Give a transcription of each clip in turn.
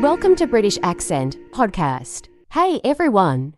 Welcome to British Accent Podcast. Hey everyone!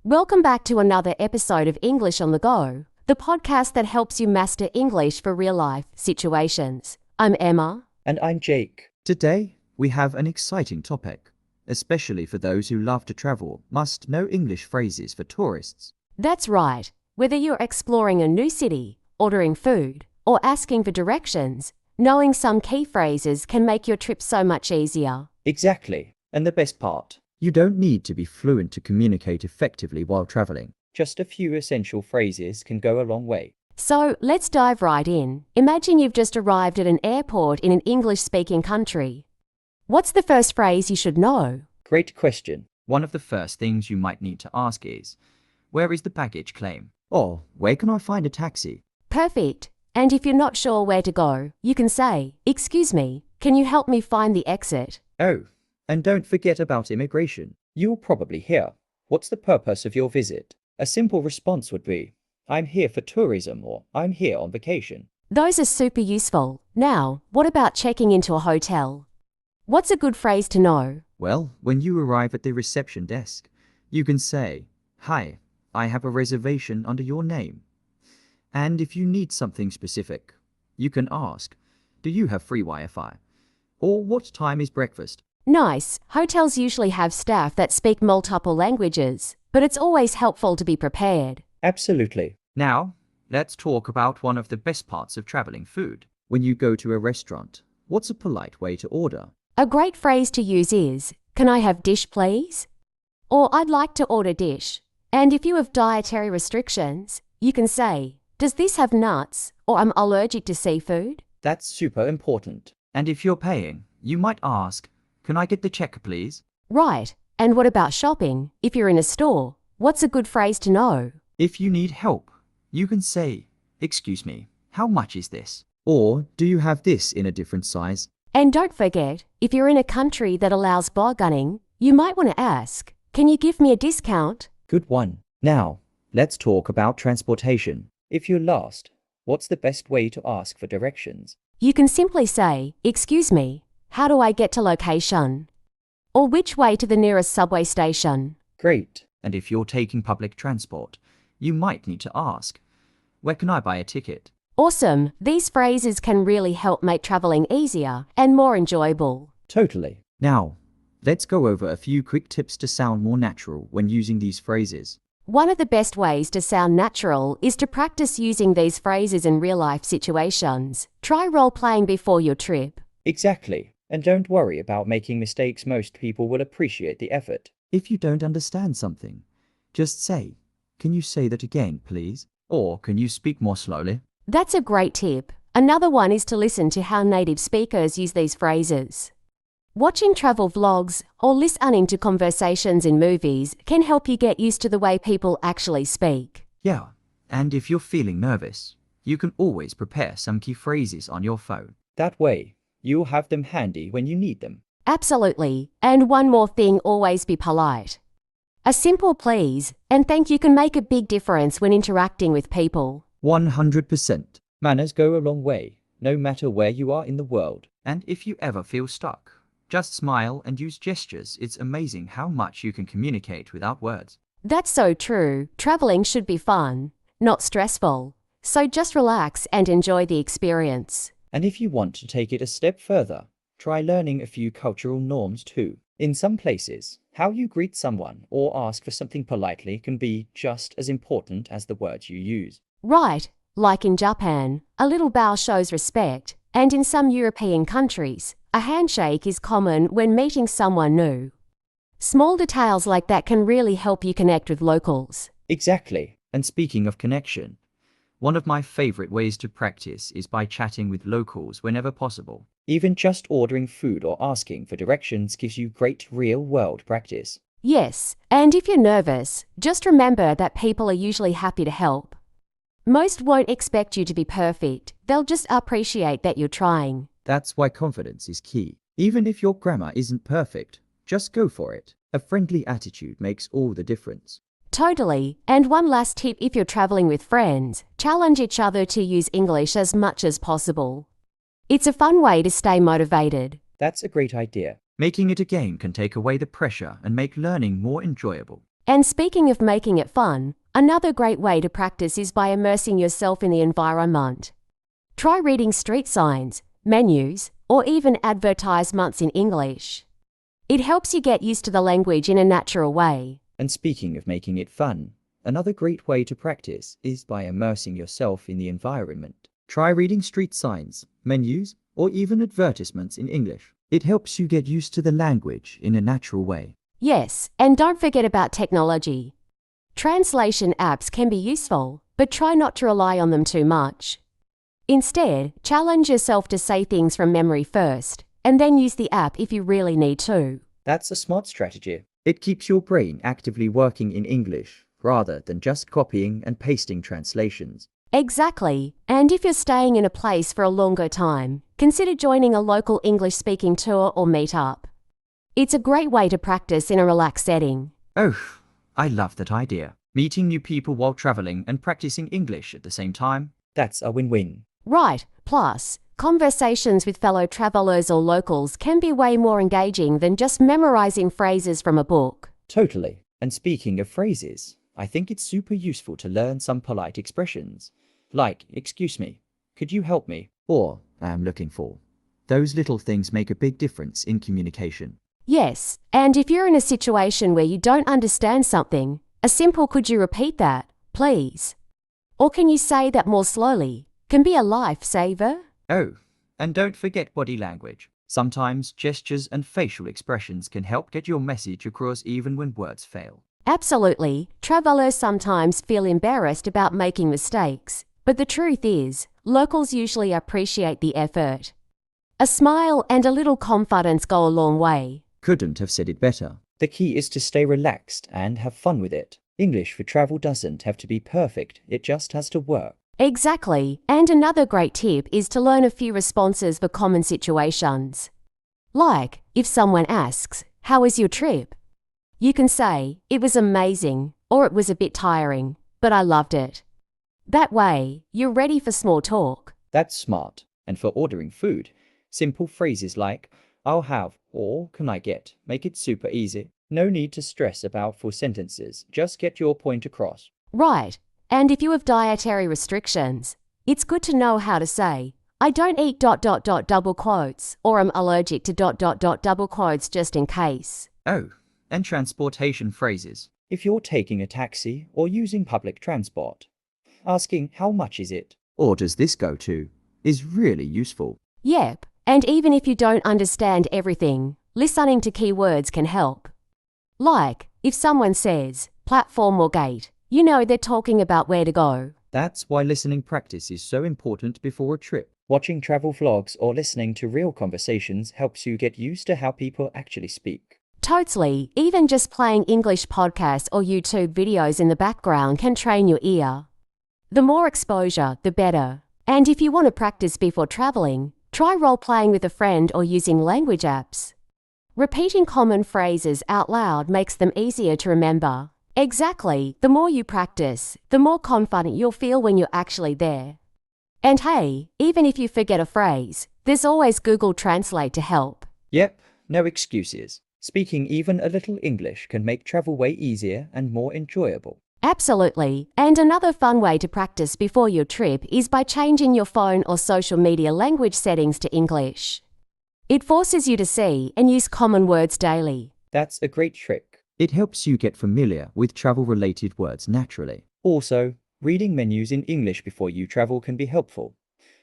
Welcome back to another episode of English on the Go, the podcast that helps you master English for real-life situations. I'm Emma. And I'm Jake. Today, we have an exciting topic, especially for those who love to travel, must know English phrases for tourists. That's right. Whether you're exploring a new city, ordering food, or asking for directions, knowing some key phrases can make your trip so much easier. Exactly. And the best part, You don't need to be fluent to communicate effectively while traveling. just a few essential phrases can go a long way. So let's dive right in. Imagine you've just arrived at an airport in an English-speaking country. What's the first phrase you should know? Great question. One of the first things you might need to ask is, where is the baggage claim? Or, where can I find a taxi? Perfect. And if you're not sure where to go, you can say, "Excuse me, can you help me find the exit?" Oh, and don't forget about immigration. You'll probably hear, "What's the purpose of your visit?" A simple response would be, "I'm here for tourism," or "I'm here on vacation." Those are super useful. Now, what about checking into a hotel? What's a good phrase to know? Well, when you arrive at the reception desk, you can say, "Hi, I have a reservation under your name." And if you need something specific, you can ask, "Do you have free Wi-Fi?" Or "What time is breakfast?" Nice. Hotels usually have staff that speak multiple languages, but it's always helpful to be prepared. Absolutely. Now, let's talk about one of the best parts of traveling: food. When you go to a restaurant, what's a polite way to order? A great phrase to use is, "Can I have dish, please?" Or "I'd like to order dish." And if you have dietary restrictions, you can say, "Does this have nuts?" or "I'm allergic to seafood." That's super important. And if you're paying, you might ask, "Can I get the check, please?" Right. And what about shopping? If you're in a store, what's a good phrase to know? If you need help, you can say, "Excuse me, how much is this?" Or, "Do you have this in a different size?" And don't forget, if you're in a country that allows bargaining, you might want to ask, "Can you give me a discount?" Good one. Now, let's talk about transportation. If you're lost, what's the best way to ask for directions? You can simply say, "Excuse me, how do I get to location?" Or "Which way to the nearest subway station?" Great. And if you're taking public transport, you might need to ask, "Where can I buy a ticket?" Awesome. These phrases can really help make traveling easier and more enjoyable. Totally. Now, let's go over a few quick tips to sound more natural when using these phrases. One of the best ways to sound natural is to practice using these phrases in real-life situations. Try role-playing before your trip. Exactly. And don't worry about making mistakes. Most people will appreciate the effort. If you don't understand something, just say, "Can you say that again, please?" Or, "Can you speak more slowly?" That's a great tip. Another one is to listen to how native speakers use these phrases. Watching travel vlogs or listening to conversations in movies can help you get used to the way people actually speak. Yeah, and if you're feeling nervous, you can always prepare some key phrases on your phone. That way, you'll have them handy when you need them. Absolutely. And one more thing, always be polite. A simple please and thank you can make a big difference when interacting with people. 100%. Manners go a long way, no matter where you are in the world. And if you ever feel stuck, just smile and use gestures. It's amazing how much you can communicate without words. That's so true. Traveling should be fun, not stressful. So just relax and enjoy the experience. And if you want to take it a step further, try learning a few cultural norms too. In some places, how you greet someone or ask for something politely can be just as important as the words you use. Right. Like in Japan, a little bow shows respect, and in some European countries, a handshake is common when meeting someone new. Small details like that can really help you connect with locals. Exactly. And speaking of connection, one of my favorite ways to practice is by chatting with locals whenever possible. Even just ordering food or asking for directions gives you great real-world practice. Yes, and if you're nervous, just remember that people are usually happy to help. Most won't expect you to be perfect. They'll just appreciate that you're trying. That's why confidence is key. Even if your grammar isn't perfect, just go for it. A friendly attitude makes all the difference. Totally. And one last tip: if you're traveling with friends, challenge each other to use English as much as possible. It's a fun way to stay motivated. That's a great idea. Making it a game can take away the pressure and make learning more enjoyable. And speaking of making it fun, another great way to practice is by immersing yourself in the environment. Try reading street signs, menus, or even advertisements in English. It helps you get used to the language in a natural way. And speaking of making it fun, another great way to practice is by immersing yourself in the environment. Try reading street signs, menus, or even advertisements in English. It helps you get used to the language in a natural way. Yes, and don't forget about technology. Translation apps can be useful, but try not to rely on them too much. Instead, challenge yourself to say things from memory first, and then use the app if you really need to. That's a smart strategy. It keeps your brain actively working in English rather than just copying and pasting translations. Exactly, and if you're staying in a place for a longer time, consider joining a local English-speaking tour or meetup. It's a great way to practice in a relaxed setting. Oh, I love that idea. Meeting new people while traveling and practicing English at the same time. That's a win-win. Right, plus, conversations with fellow travelers or locals can be way more engaging than just memorizing phrases from a book. Totally. And speaking of phrases, I think it's super useful to learn some polite expressions. Like, excuse me, could you help me? Or, I am looking for. Those little things make a big difference in communication. Yes, and if you're in a situation where you don't understand something, a simple "could you repeat that, please?" or "can you say that more slowly?" can be a lifesaver. Oh, and don't forget body language. Sometimes gestures and facial expressions can help get your message across even when words fail. Absolutely, travelers sometimes feel embarrassed about making mistakes, but the truth is, locals usually appreciate the effort. A smile and a little confidence go a long way. Couldn't have said it better. The key is to stay relaxed and have fun with it. English for travel doesn't have to be perfect, it just has to work. Exactly, and another great tip is to learn a few responses for common situations. Like, if someone asks, "How was your trip?" you can say, "It was amazing," or "It was a bit tiring, but I loved it." That way, you're ready for small talk. That's smart. And for ordering food, simple phrases like, "I'll have," or "Can I get?" make it super easy. No need to stress about full sentences, just get your point across. Right, and if you have dietary restrictions, it's good to know how to say, "I don't eat ... double quotes," or "I'm allergic to ... double quotes," just in case. Oh, and transportation phrases. If you're taking a taxi or using public transport, asking "How much is it?" Or does this go to? Is really useful. Yep, and even if you don't understand everything, listening to keywords can help. Like, if someone says, "platform or gate," you know they're talking about where to go. That's why listening practice is so important before a trip. Watching travel vlogs or listening to real conversations helps you get used to how people actually speak. Totally, even just playing English podcasts or YouTube videos in the background can train your ear. The more exposure, the better. And if you want to practice before traveling, try role-playing with a friend or using language apps. Repeating common phrases out loud makes them easier to remember. Exactly, the more you practice, the more confident you'll feel when you're actually there. And hey, even if you forget a phrase, there's always Google Translate to help. Yep, no excuses. Speaking even a little English can make travel way easier and more enjoyable. Absolutely, and another fun way to practice before your trip is by changing your phone or social media language settings to English. It forces you to see and use common words daily. That's a great trick. It helps you get familiar with travel-related words naturally. Also, reading menus in English before you travel can be helpful,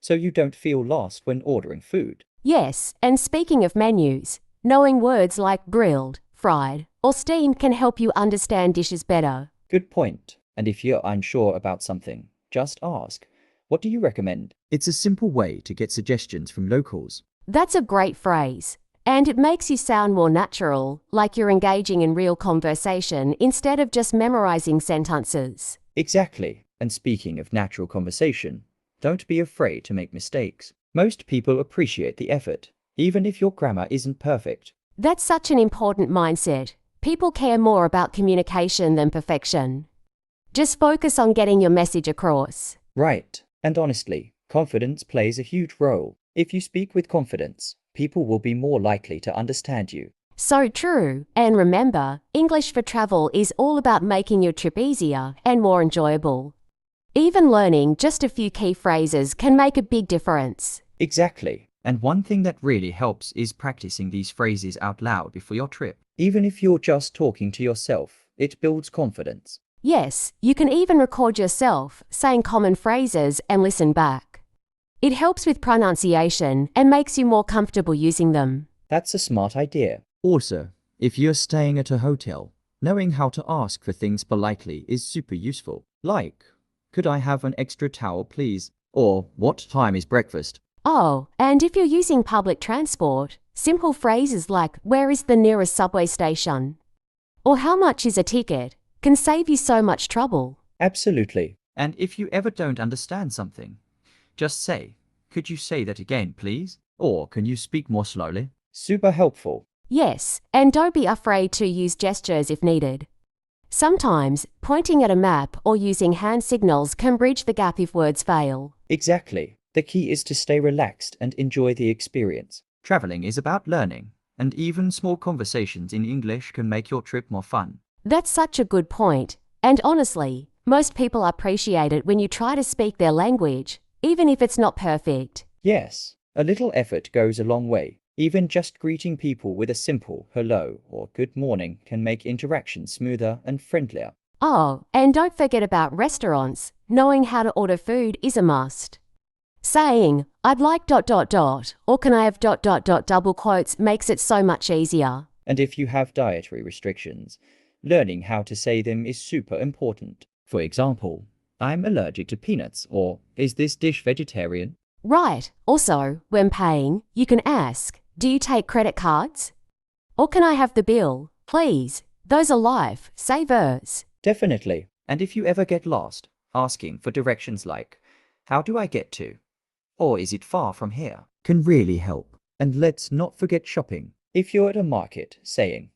so you don't feel lost when ordering food. Yes, and speaking of menus, knowing words like grilled, fried, or steamed can help you understand dishes better. Good point. And if you're unsure about something, just ask, "What do you recommend?" It's a simple way to get suggestions from locals. That's a great phrase. And it makes you sound more natural, like you're engaging in real conversation instead of just memorizing sentences. Exactly. And speaking of natural conversation, don't be afraid to make mistakes. Most people appreciate the effort, even if your grammar isn't perfect. That's such an important mindset. People care more about communication than perfection. Just focus on getting your message across. Right. And honestly, confidence plays a huge role. If you speak with confidence, people will be more likely to understand you. So true. And remember, English for travel is all about making your trip easier and more enjoyable. Even learning just a few key phrases can make a big difference. Exactly. And one thing that really helps is practicing these phrases out loud before your trip. Even if you're just talking to yourself, it builds confidence. Yes, you can even record yourself saying common phrases and listen back. It helps with pronunciation and makes you more comfortable using them. That's a smart idea. Also, if you're staying at a hotel, knowing how to ask for things politely is super useful. Like, could I have an extra towel, please? Or, what time is breakfast? Oh, and if you're using public transport, simple phrases like, where is the nearest subway station? Or how much is a ticket? Can save you so much trouble. Absolutely. And if you ever don't understand something, just say, could you say that again, please? Or can you speak more slowly? Super helpful. Yes, and don't be afraid to use gestures if needed. Sometimes, pointing at a map or using hand signals can bridge the gap if words fail. Exactly. The key is to stay relaxed and enjoy the experience. Traveling is about learning, and even small conversations in English can make your trip more fun. That's such a good point. And honestly, most people appreciate it when you try to speak their language, even if it's not perfect. Yes, a little effort goes a long way. Even just greeting people with a simple hello or good morning can make interactions smoother and friendlier. Oh, and don't forget about restaurants. Knowing how to order food is a must. Saying, I'd like ... or can I have ... double quotes makes it so much easier. And if you have dietary restrictions, learning how to say them is super important. For example, I'm allergic to peanuts, or is this dish vegetarian? Right. Also, when paying, you can ask, do you take credit cards? Or can I have the bill, please? Those are life savers. Definitely. And if you ever get lost, asking for directions like, how do I get to? Or is it far from here? Can really help. And let's not forget shopping. If you're at a market, saying,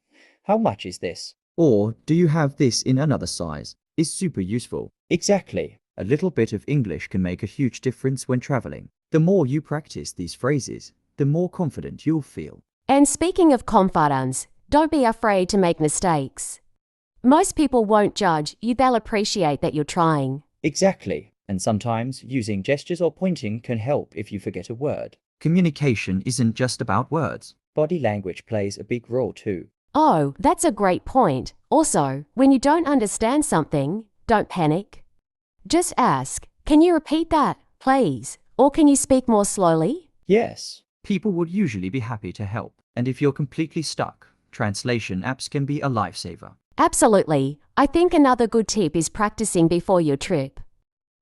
how much is this? Or do you have this in another size? Is super useful. Exactly. A little bit of English can make a huge difference when traveling. The more you practice these phrases, the more confident you'll feel. And speaking of confidence, don't be afraid to make mistakes. Most people won't judge you, they'll appreciate that you're trying. Exactly. And sometimes using gestures or pointing can help if you forget a word. Communication isn't just about words. Body language plays a big role too. Oh, that's a great point. Also, when you don't understand something, don't panic. Just ask, can you repeat that, please? Or can you speak more slowly? Yes. People would usually be happy to help. And if you're completely stuck, translation apps can be a lifesaver. Absolutely. I think another good tip is practicing before your trip.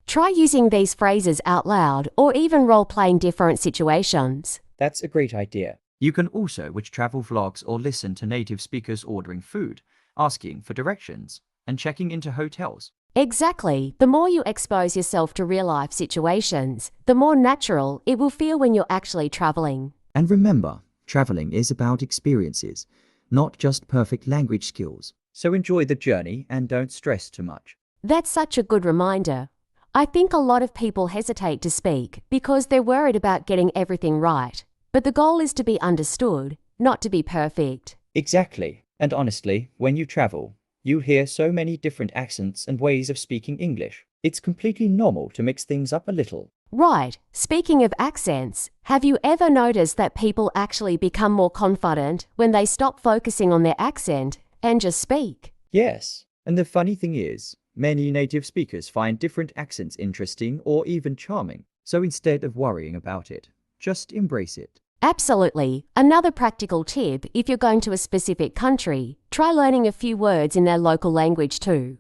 Try using these phrases out loud or even role-playing different situations. That's a great idea. You can also watch travel vlogs or listen to native speakers ordering food, asking for directions, and checking into hotels. Exactly. The more you expose yourself to real-life situations, the more natural it will feel when you're actually traveling. And remember, traveling is about experiences, not just perfect language skills. So enjoy the journey and don't stress too much. That's such a good reminder. I think a lot of people hesitate to speak because they're worried about getting everything right. But the goal is to be understood, not to be perfect. Exactly. And honestly, when you travel, you hear so many different accents and ways of speaking English. It's completely normal to mix things up a little. Right. Speaking of accents, have you ever noticed that people actually become more confident when they stop focusing on their accent and just speak? Yes. And the funny thing is, many native speakers find different accents interesting or even charming. So instead of worrying about it, just embrace it. Absolutely. Another practical tip, if you're going to a specific country, try learning a few words in their local language too.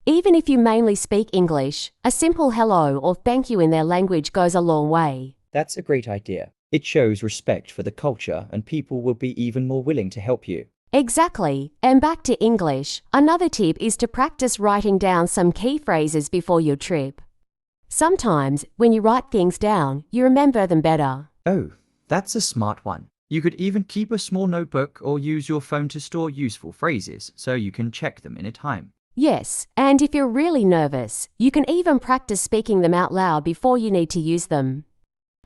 Even if you mainly speak English, a simple hello or thank you in their language goes a long way. That's a great idea. It shows respect for the culture and people will be even more willing to help you. Exactly. And back to English, another tip is to practice writing down some key phrases before your trip. Sometimes, when you write things down, you remember them better. Oh, that's a smart one. You could even keep a small notebook or use your phone to store useful phrases so you can check them anytime. Yes, and if you're really nervous, you can even practice speaking them out loud before you need to use them.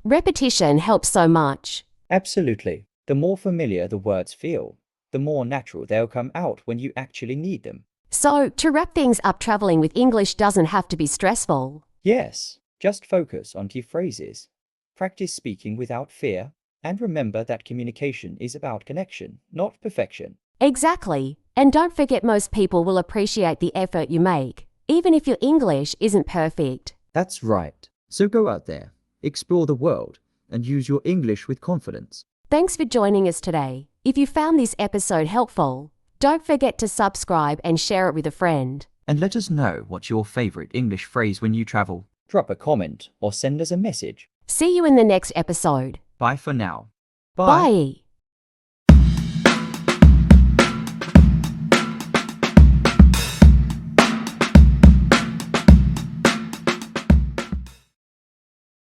Repetition helps so much. Absolutely. The more familiar the words feel, the more natural they'll come out when you actually need them. So, to wrap things up, traveling with English doesn't have to be stressful. Yes, just focus on key phrases. Practice speaking without fear, and remember that communication is about connection, not perfection. Exactly. And don't forget, most people will appreciate the effort you make, even if your English isn't perfect. That's right. So go out there, explore the world, and use your English with confidence. Thanks for joining us today. If you found this episode helpful, don't forget to subscribe and share it with a friend. And let us know what's your favorite English phrase when you travel. Drop a comment or send us a message. See you in the next episode. Bye for now. Bye.